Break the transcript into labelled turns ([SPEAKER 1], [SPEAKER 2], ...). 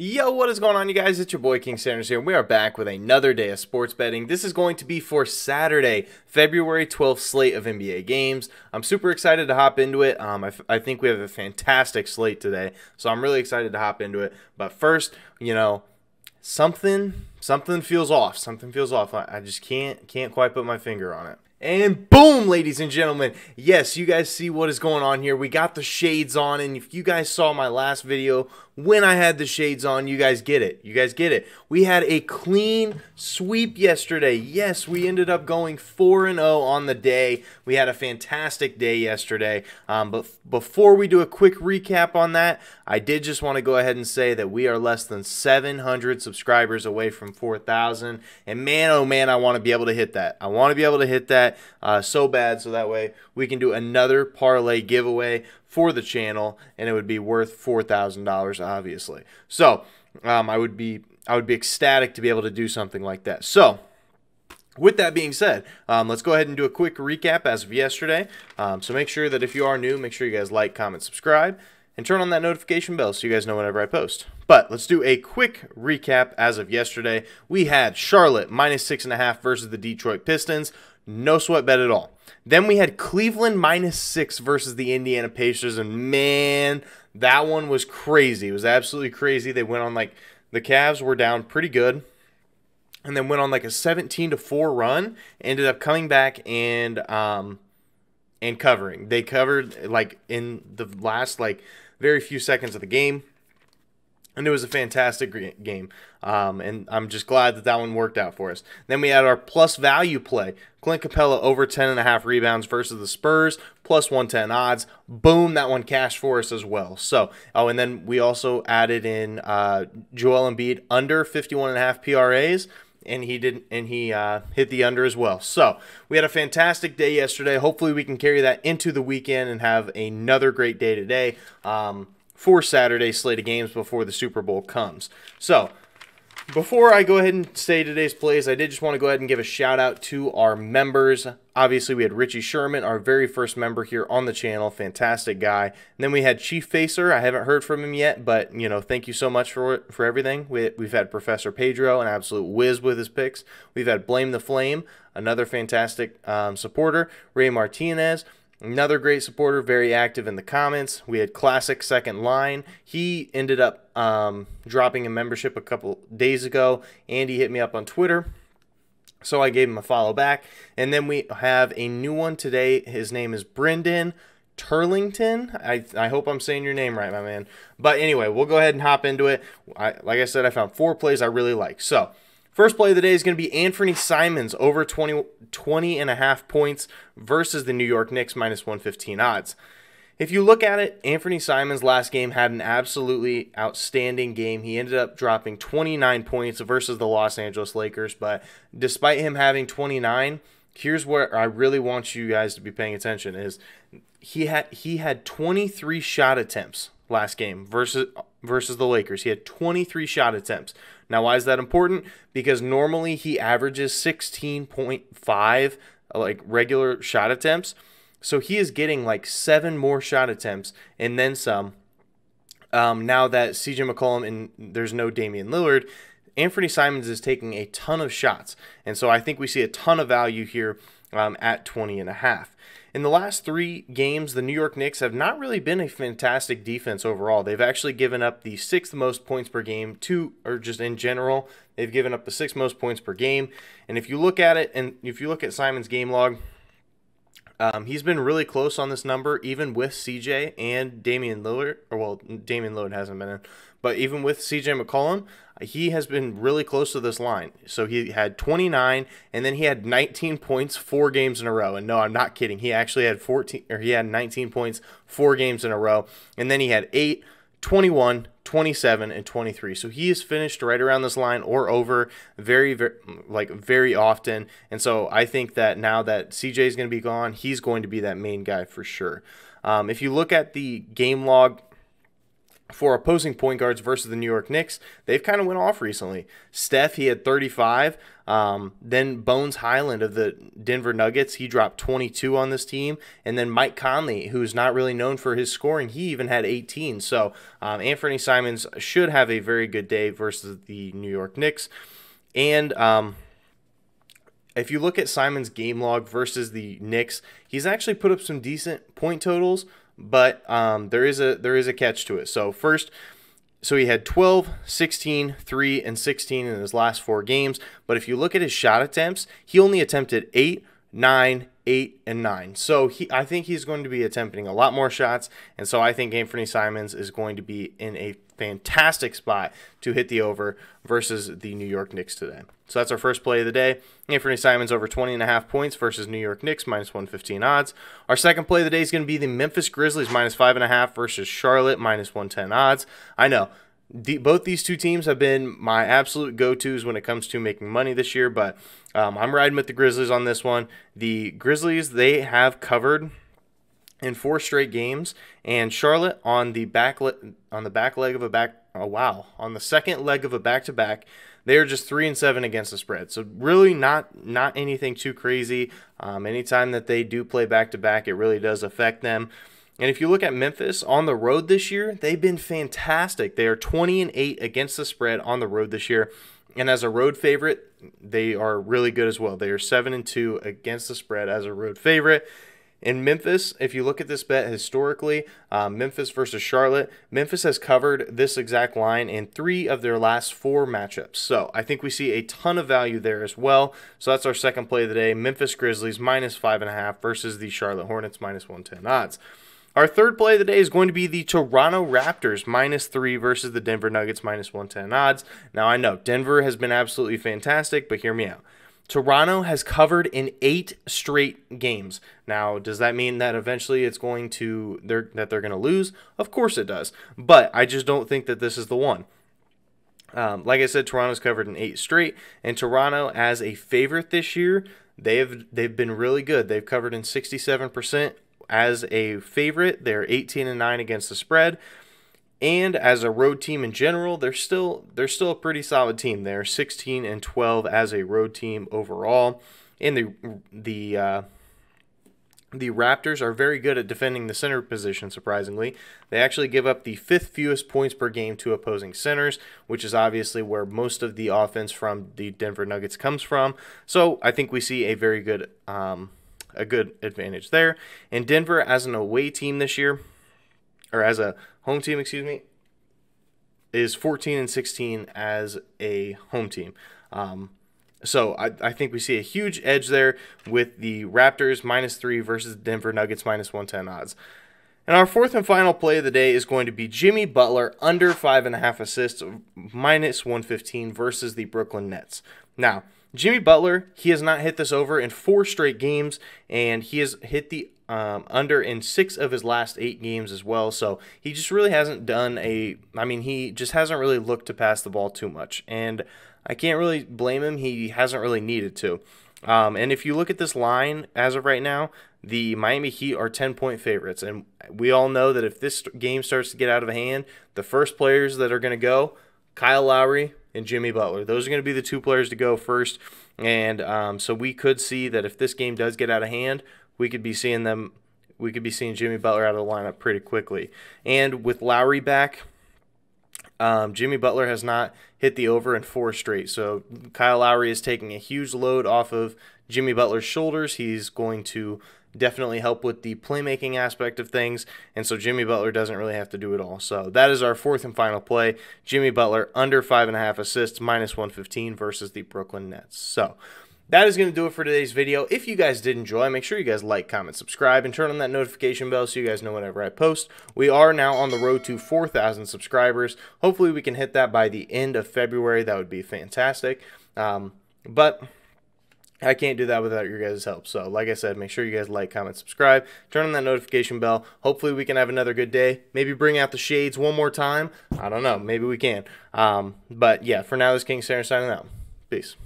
[SPEAKER 1] Yo, what is going on, you guys? It's your boy King Sanders here, and we are back with another day of sports betting. This is going to be for Saturday, February 12th slate of NBA games. I'm super excited to hop into it. I think we have a fantastic slate today, so I'm really excited to hop into it. But first, something feels off. Something feels off. I just can't quite put my finger on it. And boom, ladies and gentlemen, yes, you guys see what is going on here. We got the shades on, and if you guys saw my last video when I had the shades on, you guys get it. You guys get it. We had a clean sweep yesterday. Yes, we ended up going 4-0 on the day. We had a fantastic day yesterday. But before we do a quick recap on that, I did just want to go ahead and say that we are less than 700 subscribers away from 4,000. And man, oh man, I want to be able to hit that. I want to be able to hit that so bad, so that way we can do another parlay giveaway for the channel, and it would be worth $4,000, obviously. So I would be ecstatic to be able to do something like that. So with that being said, let's go ahead and do a quick recap as of yesterday. So make sure that if you are new, make sure you guys like, comment, subscribe, and turn on that notification bell so you guys know whenever I post. But let's do a quick recap as of yesterday. We had Charlotte -6.5 versus the Detroit Pistons. No sweat bet at all. Then we had Cleveland -6 versus the Indiana Pacers, and man, that one was crazy. It was absolutely crazy. They went on the Cavs were down pretty good, and then went on like a 17-4 run. Ended up coming back and covering. They covered in the last very few seconds of the game. And it was a fantastic game, and I'm just glad that one worked out for us. Then we had our plus value play. Clint Capella over 10.5 rebounds versus the Spurs, plus 110 odds. Boom, that one cashed for us as well. So, and then we also added in Joel Embiid under 51.5 PRAs. And he hit the under as well. So we had a fantastic day yesterday. Hopefully we can carry that into the weekend and have another great day today. For Saturday's slate of games before the Super Bowl comes. So, before I go ahead and say today's plays, I did just want to go ahead and give a shout out to our members. Obviously, we had Richie Sherman, our very first member here on the channel. Fantastic guy. And then we had Chief Facer. I haven't heard from him yet, but, thank you so much for everything. We've had Professor Pedro, an absolute whiz with his picks. We've had Blame the Flame, another fantastic supporter. Ray Martinez, another great supporter, very active in the comments. We had Classic Second Line. He ended up dropping a membership a couple days ago, and he hit me up on Twitter, so I gave him a follow back. And then we have a new one today. His name is Brendan Turlington. I hope I'm saying your name right, my man. But anyway, we'll go ahead and hop into it. Like I said, I found 4 plays I really like. So, first play of the day is going to be Anthony Simons over 20.5 points versus the New York Knicks -115 odds. If you look at it, Anthony Simons' last game had an absolutely outstanding game. He ended up dropping 29 points versus the Los Angeles Lakers, but despite him having 29, here's where I really want you guys to be paying attention is he had 23 shot attempts last game versus the Lakers. He had 23 shot attempts. Now, why is that important? Because normally he averages 16.5 regular shot attempts. So he is getting 7 more shot attempts and then some. Now that CJ McCollum and there's no Damian Lillard, Anthony Simons is taking a ton of shots. And so I think we see a ton of value here at 20.5. In the last 3 games, the New York Knicks have not really been a fantastic defense overall. They've actually given up the 6th most points per game or just in general, they've given up the 6th most points per game. And if you look at it, and if you look at Simon's game log, he's been really close on this number, even with CJ and Damian Lillard. Damian Lillard hasn't been in, but even with CJ McCollum, he has been really close to this line. So he had 29, and then he had 19 points 4 games in a row. And no, I'm not kidding. He actually had 19 points 4 games in a row, and then he had 8, 21, 27, and 23. So he is finished right around this line or over very, very often. And so I think that now that CJ is going to be gone, he's going to be that main guy for sure. If you look at the game log For opposing point guards versus the New York Knicks, they've kind of went off recently. Steph, he had 35. Then Bones Highland of the Denver Nuggets, he dropped 22 on this team. And then Mike Conley, who's not really known for his scoring, he even had 18. So Anthony Simons should have a very good day versus the New York Knicks. And if you look at Simons' game log versus the Knicks, he's actually put up some decent point totals, but there is a catch to it. So he had 12, 16, 3, and 16 in his last 4 games. But if you look at his shot attempts, he only attempted 8, 9, 8, and 9. So I think he's going to be attempting a lot more shots. And so I think Anthony Simons is going to be in a fantastic spot to hit the over versus the New York Knicks today. So that's our first play of the day. Anthony Simons over 20.5 points versus New York Knicks, minus 115 odds. Our second play of the day is going to be the Memphis Grizzlies, minus 5.5 versus Charlotte, minus 110 odds. I know both these two teams have been my absolute go-tos when it comes to making money this year, but I'm riding with the Grizzlies on this one. The Grizzlies, they have covered in 4 straight games, and Charlotte on the second leg of a back-to-back, they are just 3-7 against the spread. So really not anything too crazy. Anytime that they do play back-to-back, it really does affect them. And if you look at Memphis on the road this year, they've been fantastic. They are 20-8 against the spread on the road this year. And as a road favorite, they are really good as well. They are 7-2 against the spread as a road favorite. In Memphis, if you look at this bet historically, Memphis versus Charlotte, Memphis has covered this exact line in 3 of their last 4 matchups. So I think we see a ton of value there as well. So that's our second play of the day, Memphis Grizzlies minus 5.5 versus the Charlotte Hornets minus 110 odds. Our third play of the day is going to be the Toronto Raptors minus 3 versus the Denver Nuggets minus 110 odds. Now I know Denver has been absolutely fantastic, but hear me out. Toronto has covered in 8 straight games. Now, does that mean that eventually they're going to lose? Of course it does. But I just don't think that this is the one. Like I said, Toronto's covered in 8 straight, and Toronto as a favorite this year, they've been really good. They've covered in 67% as a favorite. They're 18-9 against the spread. And as a road team in general, they're still a pretty solid team. They're 16-12 as a road team overall. And the Raptors are very good at defending the center position, surprisingly. They actually give up the 5th fewest points per game to opposing centers, which is obviously where most of the offense from the Denver Nuggets comes from. So I think we see a very good advantage there. And Denver as an away team this year, or as a home team, is 14-16 as a home team. So I think we see a huge edge there with the Raptors minus 3 versus the Denver Nuggets minus 110 odds. And our fourth and final play of the day is going to be Jimmy Butler under 5.5 assists minus 115 versus the Brooklyn Nets. Now, Jimmy Butler, he has not hit this over in 4 straight games, and he has hit the under in 6 of his last 8 games as well. So he just really hasn't he just hasn't really looked to pass the ball too much. And I can't really blame him. He hasn't really needed to. And if you look at this line as of right now, the Miami Heat are 10-point favorites. And we all know that if this game starts to get out of hand, the first players that are going to go, Kyle Lowry and Jimmy Butler. Those are going to be the 2 players to go first. And so we could see that if this game does get out of hand, we could be seeing Jimmy Butler out of the lineup pretty quickly. And with Lowry back, Jimmy Butler has not hit the over in 4 straight. So Kyle Lowry is taking a huge load off of Jimmy Butler's shoulders. He's going to definitely help with the playmaking aspect of things, and so Jimmy Butler doesn't really have to do it all. So that is our fourth and final play. Jimmy Butler under 5.5 assists minus 115 versus the Brooklyn Nets. So that is going to do it for today's video. If you guys did enjoy, make sure you guys like, comment, subscribe, and turn on that notification bell so you guys know whenever I post. We are now on the road to 4,000 subscribers. Hopefully we can hit that by the end of February. That would be fantastic. But I can't do that without your guys' help. So like I said, make sure you guys like, comment, subscribe, turn on that notification bell. Hopefully we can have another good day. Maybe bring out the shades one more time. I don't know. Maybe we can. But yeah, for now, this is King Sarah signing out. Peace.